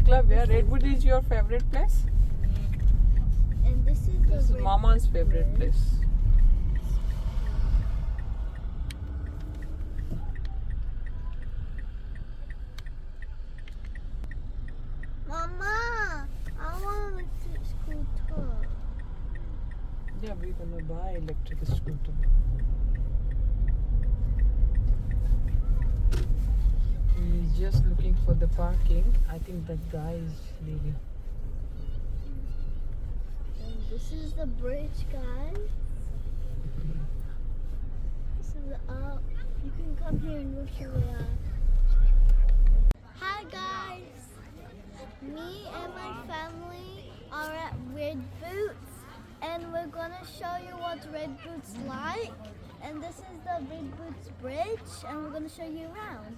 Club, yeah. Redwood is your favorite place? And this is This is the Mama's favorite place. Mama, I want an electric scooter. Yeah, we're gonna buy electric scooter. He's just looking for the parking. I think that guy is leaving. And this is the bridge, guys. This is you can come here and look at it. Hi guys, me and my family are at Red Boots, and we're gonna show you what Red Boots like. And this is the Red Boots Bridge, and we're gonna show you around.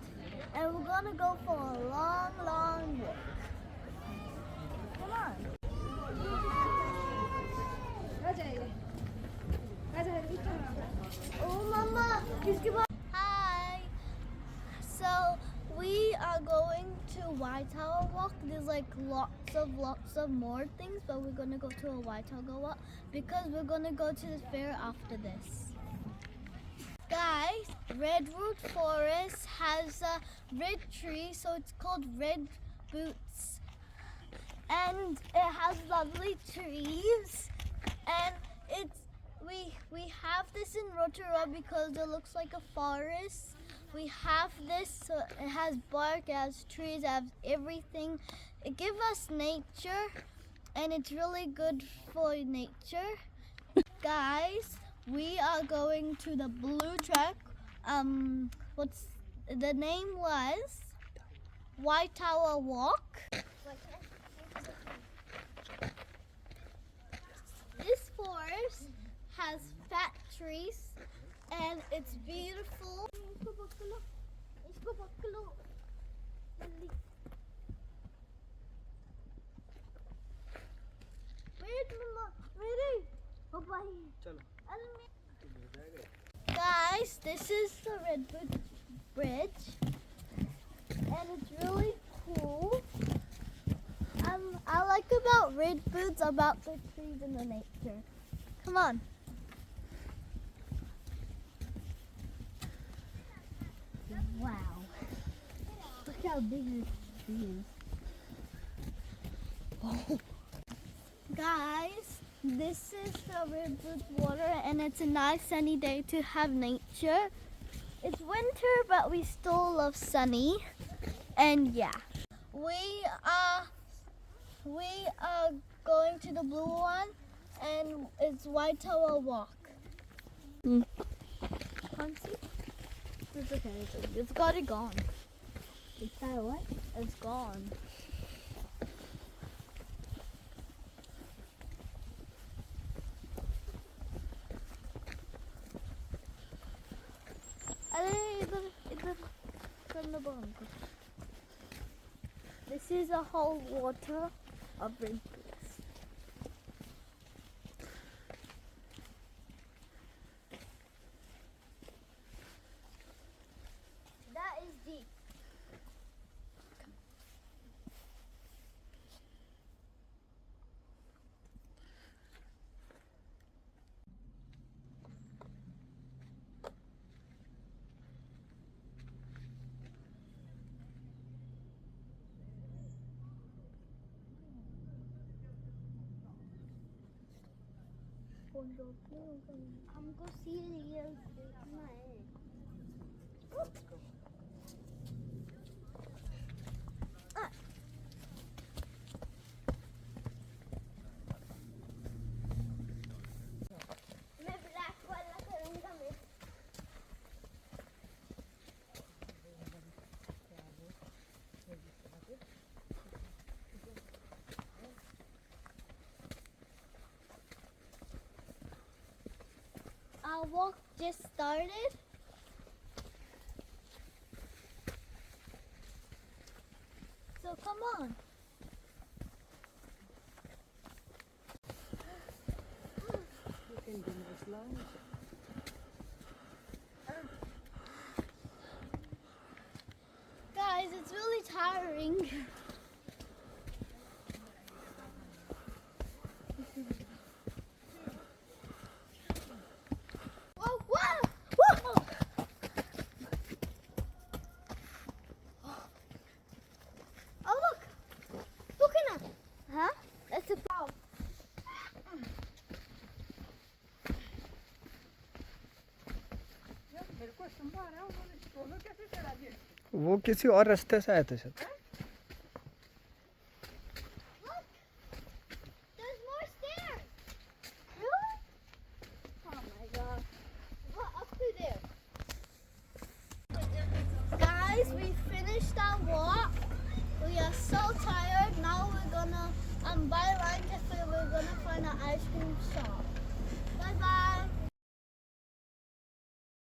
And we're gonna go for a long, long walk. Come on. Oh, Mama, please give up. Hi. So we are going to White Tower Walk. There's like lots of more things, but we're gonna go to a White Tower Walk because we're gonna go to the fair after this. Guys, Redwood Forest has a red tree, so it's called Red Boots, and it has lovely trees, and we have this in Rotorua because it looks like a forest. We have this, so it has bark, it has trees, it has everything. It gives us nature, and it's really good for nature. Guys, we are going to the blue track. What's the name was White Tower Walk. This forest has fat trees and it's beautiful. Wait, Mama. Ready? Guys, this is the Redwood Bridge, and it's really cool. I like about Red Boots about the trees and the nature. Come on. Wow. Look how big this tree is. Guys, this is the Red Boots water, and it's a nice sunny day to have nature. It's winter, but we still love sunny. And yeah, we are going to the blue one, and it's White Tower Walk. Can't see? It's okay. It's got it gone. It's that what? It's gone. This is a whole water of Red Boots. That is deep. हमको serial देखना है. मैं black वाला करूँगा मैं. Our walk just started. So come on. You can do this lunch. Guys, it's really tiring. वो किसी और रास्ते से आए थे शायद. Look! There's more stairs! Really? Oh my god. What up to there? Guys, we finished our walk. We are so tired. Now we're gonna buy lunch if we're gonna find an ice cream shop. Bye bye.